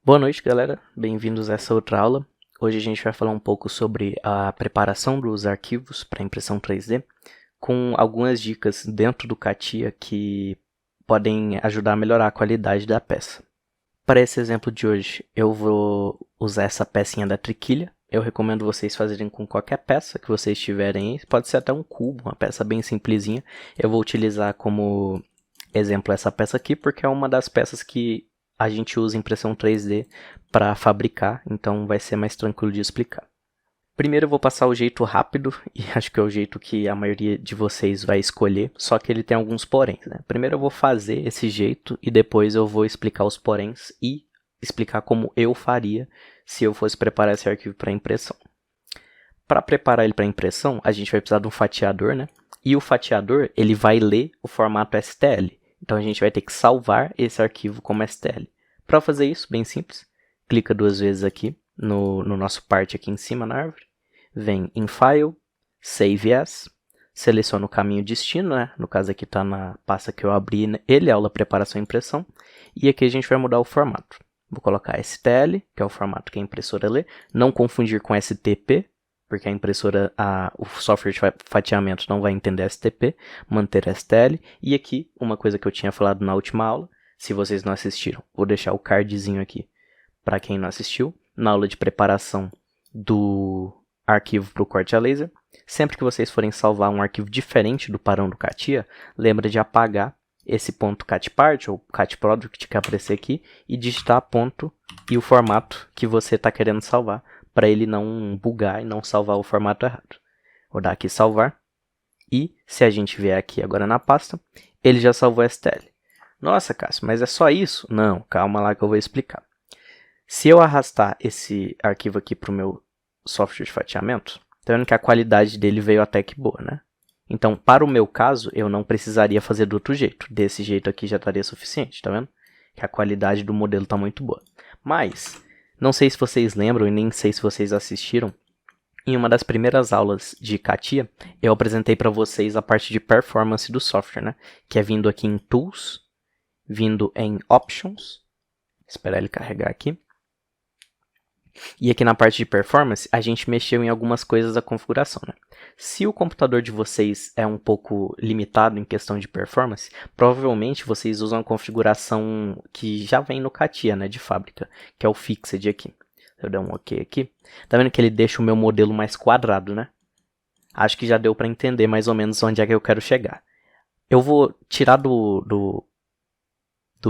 Boa noite, galera. Bem-vindos a essa outra aula. Hoje a gente vai falar um pouco sobre a preparação dos arquivos para impressão 3D, com algumas dicas dentro do CATIA que podem ajudar a melhorar a qualidade da peça. Para esse exemplo de hoje, eu vou usar essa pecinha da triquilha. Eu recomendo vocês fazerem com qualquer peça que vocês tiverem aí. Pode ser até um cubo, uma peça bem simplesinha. Eu vou utilizar como exemplo essa peça aqui, porque é uma das peças que a gente usa impressão 3D para fabricar, então vai ser mais tranquilo de explicar. Primeiro eu vou passar o jeito rápido, e acho que é o jeito que a maioria de vocês vai escolher, só que ele tem alguns poréns, né? Primeiro eu vou fazer esse jeito, e depois eu vou explicar os poréns e explicar como eu faria se eu fosse preparar esse arquivo para impressão. Para preparar ele para impressão, a gente vai precisar de um fatiador, né? E o fatiador, ele vai ler o formato STL. Então a gente vai ter que salvar esse arquivo como STL. Para fazer isso, bem simples, clica duas vezes aqui no nosso part aqui em cima na árvore, vem em File, Save As, seleciona o caminho destino, né? No caso aqui está na pasta que eu abri, ele, aula preparação e impressão, e aqui a gente vai mudar o formato. Vou colocar STL, que é o formato que a impressora lê, não confundir com STP, porque a impressora, o software de fatiamento não vai entender STP, manter STL. E aqui, uma coisa que eu tinha falado na última aula, se vocês não assistiram, vou deixar o cardzinho aqui para quem não assistiu, na aula de preparação do arquivo para o corte a laser. Sempre que vocês forem salvar um arquivo diferente do padrão do CATIA, lembra de apagar esse ponto CATPart ou CATProduct que aparecer aqui e digitar ponto e o formato que você está querendo salvar, para ele não bugar e não salvar o formato errado. Vou dar aqui salvar. E se a gente vier aqui agora na pasta, ele já salvou STL. Nossa, Cássio, mas é só isso? Não, calma lá que eu vou explicar. Se eu arrastar esse arquivo aqui para o meu software de fatiamento, tá vendo que a qualidade dele veio até que boa, né? Então, para o meu caso, eu não precisaria fazer do outro jeito. Desse jeito aqui já estaria suficiente, tá vendo? Que a qualidade do modelo está muito boa. Mas não sei se vocês lembram e nem sei se vocês assistiram. Em uma das primeiras aulas de CATIA, eu apresentei para vocês a parte de performance do software, né? Que é vindo aqui em Tools, vindo em Options. Esperar ele carregar aqui. E aqui na parte de performance, a gente mexeu em algumas coisas da configuração, né? Se o computador de vocês é um pouco limitado em questão de performance, provavelmente vocês usam a configuração que já vem no CATIA, né, de fábrica, que é o Fixed aqui. Eu der um OK aqui. Tá vendo que ele deixa o meu modelo mais quadrado, né? Acho que já deu para entender mais ou menos onde é que eu quero chegar. Eu vou tirar do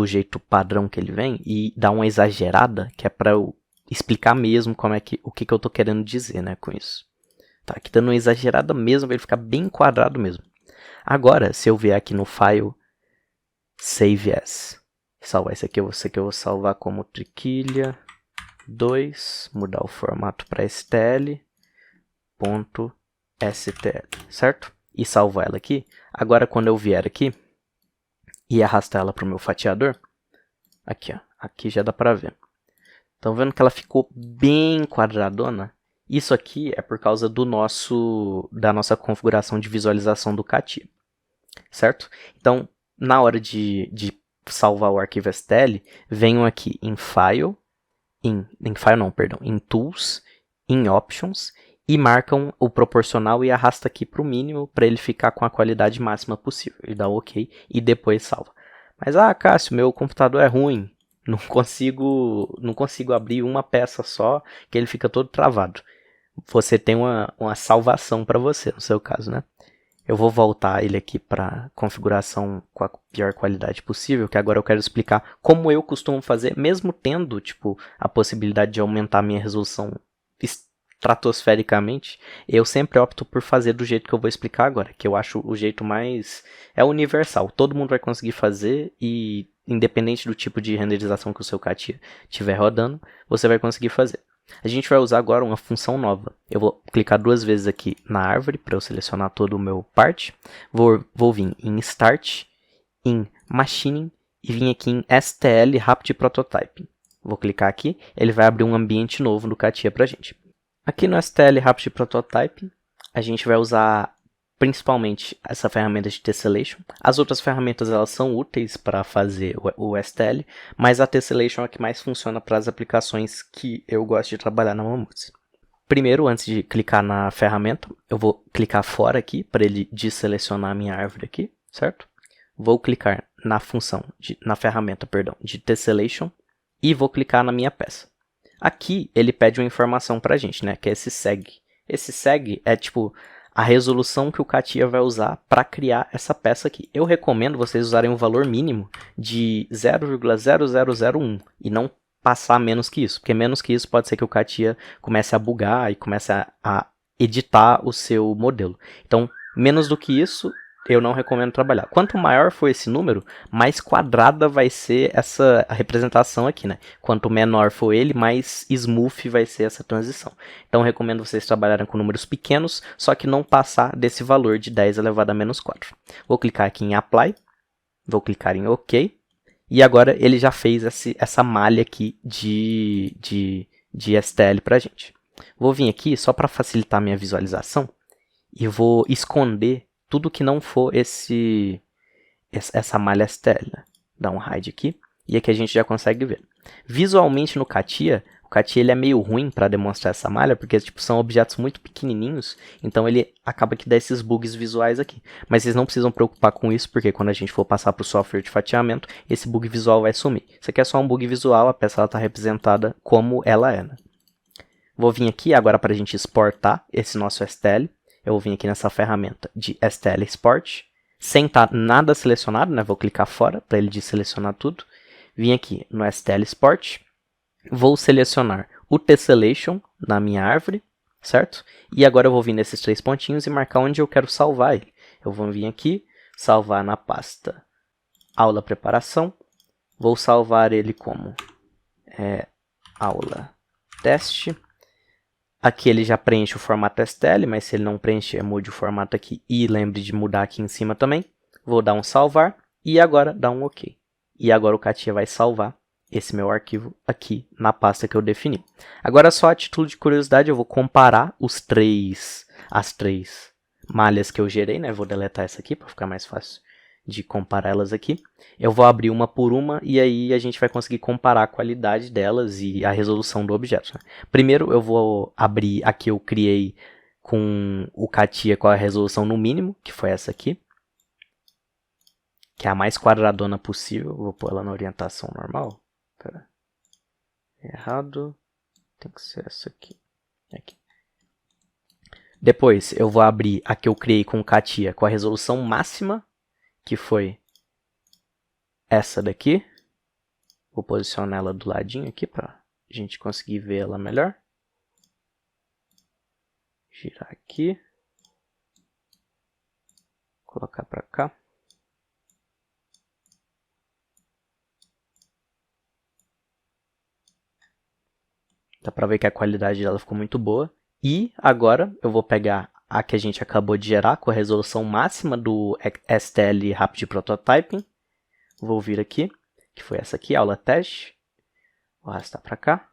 jeito padrão que ele vem e dar uma exagerada, que é para eu explicar mesmo o que eu estou querendo dizer, né, com isso. Tá aqui dando uma exagerada mesmo, ele ficar bem quadrado mesmo. Agora, se eu vier aqui no File, Save As, salvar esse aqui eu vou salvar como triquilha 2, mudar o formato para STL, .stl, certo? E salvar ela aqui. Agora, quando eu vier aqui e arrastar ela para o meu fatiador, aqui, ó, aqui já dá para ver. Estão vendo que ela ficou bem quadradona? Isso aqui é por causa da nossa configuração de visualização do CATIA, certo? Então, na hora de salvar o arquivo STL, venham aqui em File, em Tools, em Options, e marcam o proporcional e arrasta aqui para o mínimo, para ele ficar com a qualidade máxima possível. E dá OK e depois salva. Mas, Cássio, meu computador é ruim. Não consigo abrir uma peça só, que ele fica todo travado. Você tem uma salvação para você, no seu caso, né? Eu vou voltar ele aqui para configuração com a pior qualidade possível, que agora eu quero explicar como eu costumo fazer, mesmo tendo a possibilidade de aumentar a minha resolução estratosfericamente, eu sempre opto por fazer do jeito que eu vou explicar agora, que eu acho o jeito mais universal. Todo mundo vai conseguir fazer e independente do tipo de renderização que o seu CATIA estiver rodando, você vai conseguir fazer. A gente vai usar agora uma função nova. Eu vou clicar duas vezes aqui na árvore para eu selecionar todo o meu part. Vou vir em Start, em Machining e vir aqui em STL Rapid Prototyping. Vou clicar aqui, ele vai abrir um ambiente novo no CATIA para a gente. Aqui no STL Rapid Prototyping, a gente vai usar principalmente essa ferramenta de Tessellation. As outras ferramentas elas são úteis para fazer o STL, mas a Tessellation é a que mais funciona para as aplicações que eu gosto de trabalhar na Mamute. Primeiro, antes de clicar na ferramenta, eu vou clicar fora aqui para ele desselecionar a minha árvore aqui, certo? Vou clicar na ferramenta de Tessellation e vou clicar na minha peça. Aqui ele pede uma informação para a gente, né, que é esse seg. Esse seg é tipo a resolução que o CATIA vai usar para criar essa peça aqui. Eu recomendo vocês usarem um valor mínimo de 0,0001 e não passar menos que isso, porque menos que isso pode ser que o CATIA comece a bugar e comece a editar o seu modelo. Então, menos do que isso, eu não recomendo trabalhar. Quanto maior for esse número, mais quadrada vai ser essa representação aqui, né? Quanto menor for ele, mais smooth vai ser essa transição. Então, eu recomendo vocês trabalharem com números pequenos, só que não passar desse valor de 10 elevado a menos 4. Vou clicar aqui em Apply, vou clicar em OK, e agora ele já fez essa malha aqui de STL para a gente. Vou vir aqui só para facilitar a minha visualização e vou esconder tudo que não for essa malha STL. Né? Dá um hide aqui e aqui a gente já consegue ver. Visualmente no CATIA, o CATIA ele é meio ruim para demonstrar essa malha, porque tipo, são objetos muito pequenininhos, então ele acaba que dá esses bugs visuais aqui. Mas vocês não precisam preocupar com isso, porque quando a gente for passar para o software de fatiamento, esse bug visual vai sumir. Isso aqui é só um bug visual, a peça está representada como ela é. Né? Vou vir aqui agora para a gente exportar esse nosso STL. Eu vou vir aqui nessa ferramenta de STL Export, sem estar nada selecionado, né? Vou clicar fora para ele desselecionar tudo. Vim aqui no STL Export, vou selecionar o Tessellation na minha árvore, certo? E agora eu vou vir nesses 3 pontinhos e marcar onde eu quero salvar ele. Eu vou vir aqui, salvar na pasta Aula Preparação, vou salvar ele como Aula Teste. Aqui ele já preenche o formato STL, mas se ele não preencher, mude o formato aqui e lembre de mudar aqui em cima também. Vou dar um salvar e agora dar um OK. E agora o CATIA vai salvar esse meu arquivo aqui na pasta que eu defini. Agora só a título de curiosidade eu vou comparar as 3 malhas que eu gerei, né? Vou deletar essa aqui para ficar mais fácil de comparar elas aqui. Eu vou abrir uma por uma e aí a gente vai conseguir comparar a qualidade delas e a resolução do objeto. Né? Primeiro eu vou abrir a que eu criei com o CATIA com a resolução no mínimo, que foi essa aqui. Que é a mais quadradona possível. Vou pôr ela na orientação normal. Pera. Errado. Tem que ser essa aqui. Aqui. Depois eu vou abrir a que eu criei com o CATIA com a resolução máxima, que foi essa daqui. Vou posicionar ela do ladinho aqui para a gente conseguir ver ela melhor. Girar aqui. Colocar para cá. Dá para ver que a qualidade dela ficou muito boa. E agora eu vou pegar a que a gente acabou de gerar com a resolução máxima do STL Rapid Prototyping. Vou vir aqui, que foi essa aqui, aula teste. Vou arrastar para cá.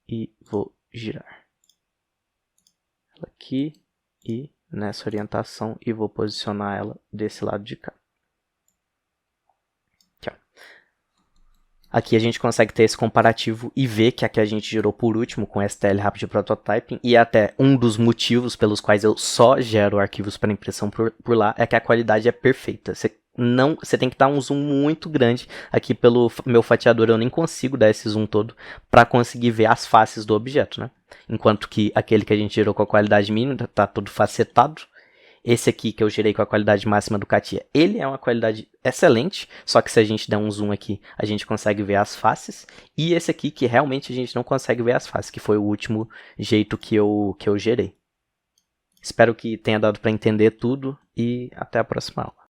E vou girar ela aqui e nessa orientação e vou posicionar ela desse lado de cá. Aqui a gente consegue ter esse comparativo e ver que a que a gente gerou por último com STL Rapid Prototyping e até um dos motivos pelos quais eu só gero arquivos para impressão por lá é que a qualidade é perfeita. Você tem que dar um zoom muito grande. Aqui pelo meu fatiador eu nem consigo dar esse zoom todo para conseguir ver as faces do objeto, né? Enquanto que aquele que a gente gerou com a qualidade mínima está todo facetado. Esse aqui que eu gerei com a qualidade máxima do CATIA, ele é uma qualidade excelente, só que se a gente der um zoom aqui, a gente consegue ver as faces. E esse aqui que realmente a gente não consegue ver as faces, que foi o último jeito que eu gerei. Espero que tenha dado para entender tudo e até a próxima aula.